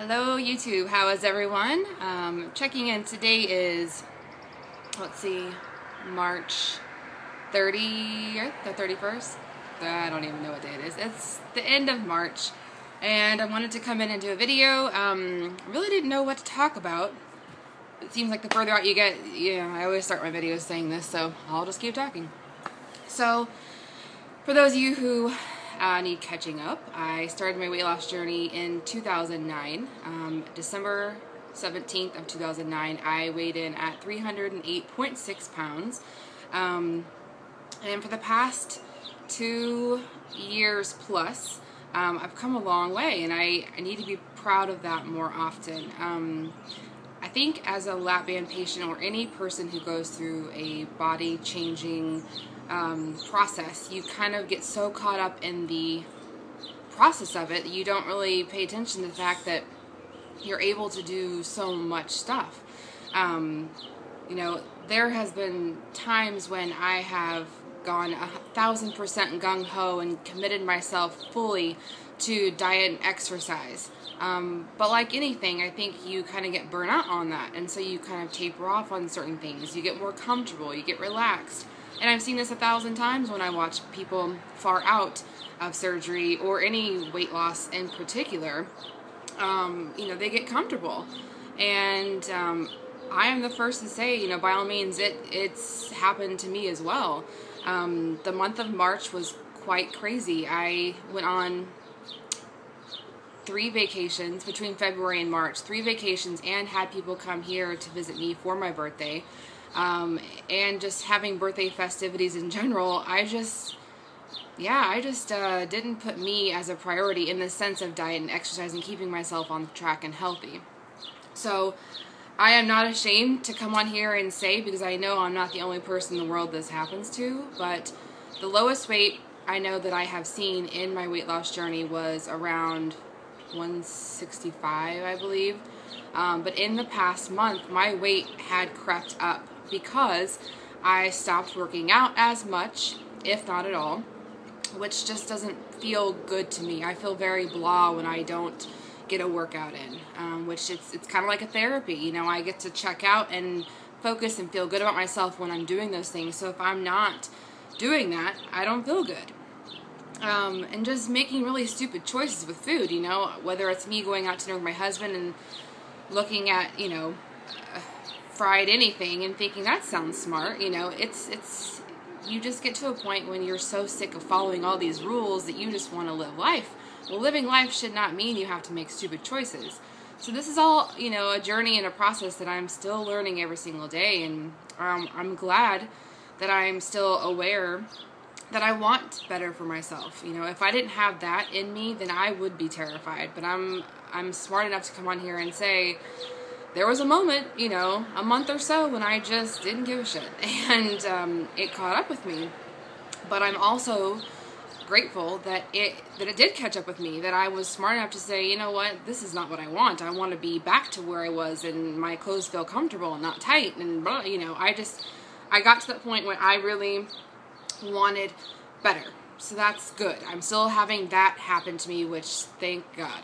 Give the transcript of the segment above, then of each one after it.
Hello YouTube, how is everyone? Checking in. Today is, let's see, March 30th, the 31st? I don't even know what day it is. It's the end of March, and I wanted to come in and do a video. Really didn't know what to talk about. It seems like the further out you get, I always start my videos saying this, so I'll just keep talking. So, for those of you who need catching up, I started my weight loss journey in 2009. December 17th of 2009, I weighed in at 308.6 pounds. And for the past 2 years plus, I've come a long way, and I need to be proud of that more often. I think as a lap band patient or any person who goes through a body-changing process, you kind of get so caught up in the process of it that you don't really pay attention to the fact that you're able to do so much stuff. There has been times when I have gone 1,000% gung-ho and committed myself fully to diet and exercise. But like anything, I think you kind of get burnt out on that, and so you kind of taper off on certain things. You get more comfortable, you get relaxed. And I've seen this 1,000 times when I watch people far out of surgery or any weight loss in particular. They get comfortable. And I am the first to say, by all means, it's happened to me as well. The month of March was quite crazy. I went on 3 vacations between February and March, 3 vacations, and had people come here to visit me for my birthday. And just having birthday festivities in general, I just didn't put me as a priority in the sense of diet and exercise and keeping myself on track and healthy. So I am not ashamed to come on here and say, because I know I'm not the only person in the world this happens to, but the lowest weight I know that I have seen in my weight loss journey was around 165, I believe. But in the past month, my weight had crept up because I stopped working out as much, if not at all, which just doesn't feel good to me. I feel very blah when I don't get a workout in, which it's kind of like a therapy. I get to check out and focus and feel good about myself when I'm doing those things. So if I'm not doing that, I don't feel good. And just making really stupid choices with food, whether it's me going out to dinner with my husband and looking at, fried anything and thinking that sounds smart. You just get to a point when you're so sick of following all these rules that you just want to live life. Well, living life should not mean you have to make stupid choices. So this is all, a journey and a process that I'm still learning every single day, and I'm glad that I'm still aware that I want better for myself. If I didn't have that in me, then I would be terrified. But I'm smart enough to come on here and say, there was a moment, a month or so when I just didn't give a shit, and it caught up with me. But I'm also grateful that it did catch up with me, that I was smart enough to say, you know what, this is not what I want. I want to be back to where I was, and my clothes feel comfortable and not tight, and blah, I got to that point where I really wanted better. So that's good. I'm still having that happen to me, which thank God.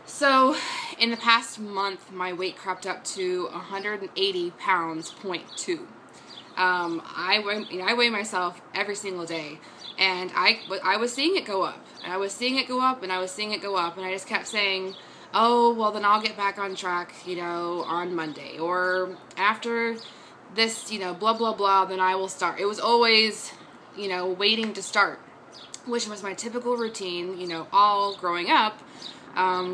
So in the past month, my weight crept up to 180 pounds, 0.2. I weigh myself every single day, and I was seeing it go up, and I was seeing it go up, and I was seeing it go up, and I just kept saying, oh, well, then I'll get back on track, on Monday, or after this, blah, blah, blah, then I will start. It was always, waiting to start, which was my typical routine, all growing up,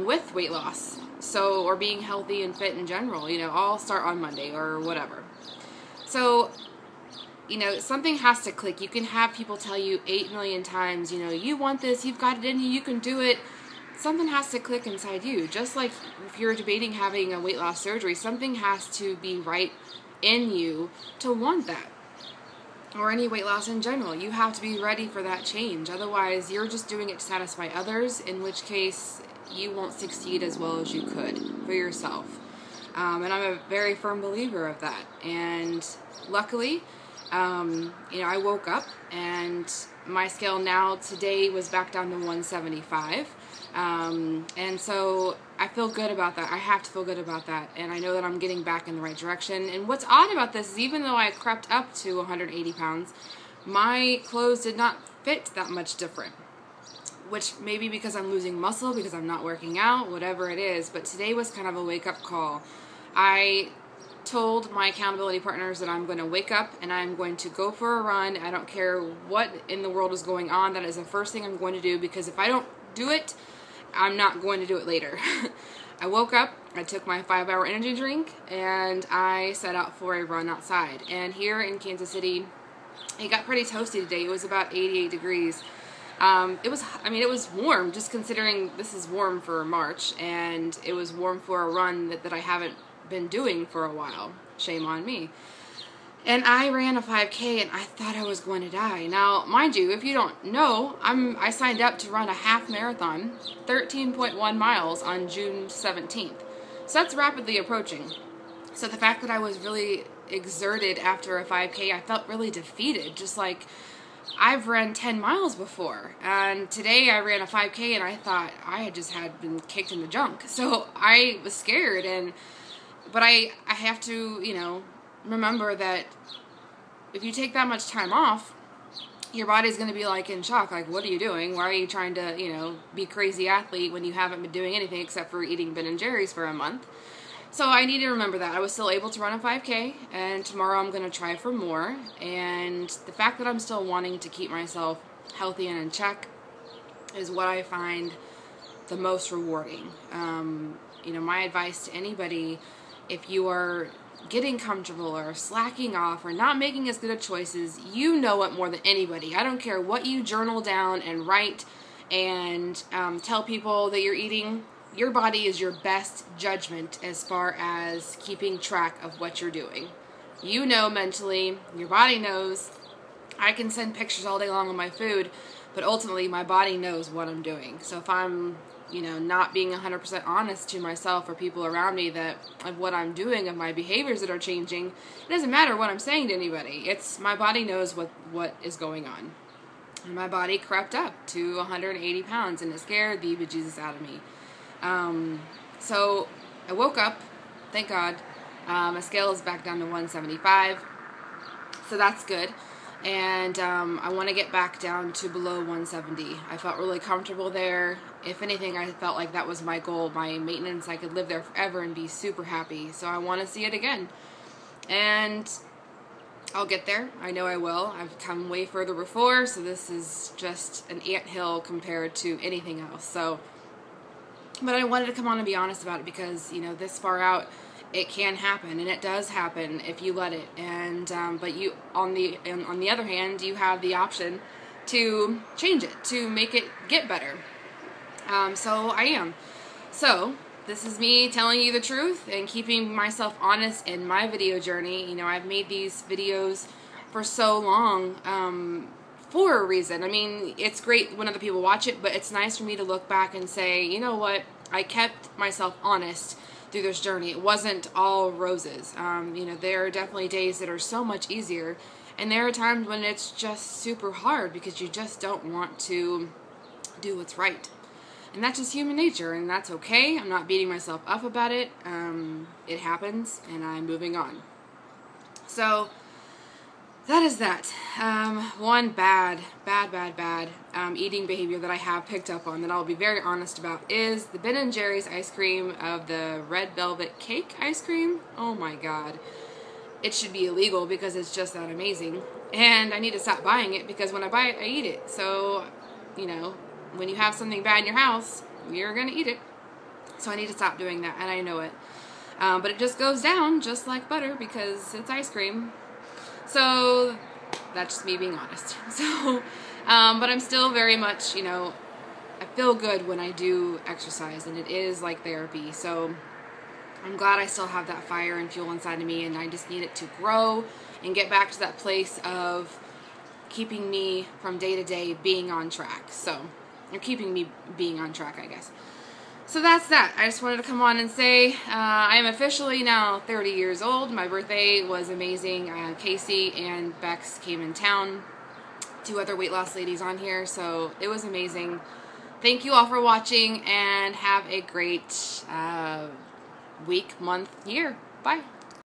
with weight loss, or being healthy and fit in general. I'll start on Monday or whatever. So, something has to click. You can have people tell you 8 million times, you want this, you've got it in you, you can do it. Something has to click inside you. Just like if you're debating having a weight loss surgery, something has to be right in you to want that. Or any weight loss in general. You have to be ready for that change. Otherwise, you're just doing it to satisfy others, in which case you won't succeed as well as you could for yourself. And I'm a very firm believer of that. And luckily, I woke up and my scale now today was back down to 175. And so I feel good about that. I have to feel good about that. And I know that I'm getting back in the right direction. And what's odd about this is even though I crept up to 180 pounds, my clothes did not fit that much different. Which maybe because I'm losing muscle, because I'm not working out, whatever it is. But today was kind of a wake-up call. I told my accountability partners that I'm going to wake up and I'm going to go for a run. I don't care what in the world is going on. That is the first thing I'm going to do, because if I don't do it, I'm not going to do it later. I woke up, I took my 5-hour energy drink, and I set out for a run outside. And here in Kansas City, it got pretty toasty today. It was about 88 degrees. It was warm, just considering this is warm for March, and it was warm for a run that I haven't been doing for a while. Shame on me. And I ran a 5K and I thought I was going to die. Now, mind you, if you don't know, I signed up to run a half marathon, 13.1 miles on June 17th. So that's rapidly approaching. So the fact that I was really exerted after a 5K, I felt really defeated, just like I've ran 10 miles before, and today I ran a 5K and I thought I had been kicked in the junk. So I was scared, but I have to, remember that if you take that much time off, your body's going to be like in shock, like, what are you doing? Why are you trying to, be crazy athlete when you haven't been doing anything except for eating Ben and Jerry's for a month? So I need to remember that. I was still able to run a 5K, and tomorrow I'm going to try for more. And the fact that I'm still wanting to keep myself healthy and in check is what I find the most rewarding. My advice to anybody, if you are getting comfortable or slacking off or not making as good of choices, you know it more than anybody. I don't care what you journal down and write and tell people that you're eating. Your body is your best judgment as far as keeping track of what you're doing. You know mentally, your body knows. I can send pictures all day long of my food, but ultimately my body knows what I'm doing. So if I'm, not being 100% honest to myself or people around me of what I'm doing, of my behaviors that are changing, it doesn't matter what I'm saying to anybody. It's my body knows what is going on. And my body crept up to 180 pounds and it scared the bejesus out of me. So I woke up, thank God. My scale is back down to 175, so that's good. And I want to get back down to below 170. I felt really comfortable there. If anything, I felt like that was my goal, my maintenance. I could live there forever and be super happy. So I want to see it again. And I'll get there. I know I will. I've come way further before, so this is just an anthill compared to anything else. But I wanted to come on and be honest about it because, this far out, it can happen, and it does happen if you let it. And but you, on the other hand, you have the option to change it, to make it get better. So I am. So this is me telling you the truth and keeping myself honest in my video journey. I've made these videos for so long for a reason. I mean, it's great when other people watch it, but it's nice for me to look back and say, you know what, I kept myself honest through this journey. It wasn't all roses. There are definitely days that are so much easier, and there are times when it's just super hard because you just don't want to do what's right. And that's just human nature, and that's okay. I'm not beating myself up about it. It happens, and I'm moving on. So that is that. One bad eating behavior that I have picked up on that I'll be very honest about is the Ben & Jerry's ice cream of the red velvet cake ice cream. Oh my God. It should be illegal because it's just that amazing. And I need to stop buying it because when I buy it, I eat it. So, when you have something bad in your house, you're going to eat it. So I need to stop doing that, and I know it. But it just goes down just like butter because it's ice cream. So that's just me being honest. So, but I'm still very much, I feel good when I do exercise, and it is like therapy. So I'm glad I still have that fire and fuel inside of me, and I just need it to grow and get back to that place of keeping me from day to day being on track. So, or keeping me being on track, I guess. So that's that. I just wanted to come on and say I am officially now 30 years old. My birthday was amazing. Casey and Bex came in town. 2 other weight loss ladies on here, so it was amazing. thank you all for watching, and have a great week, month, year. Bye.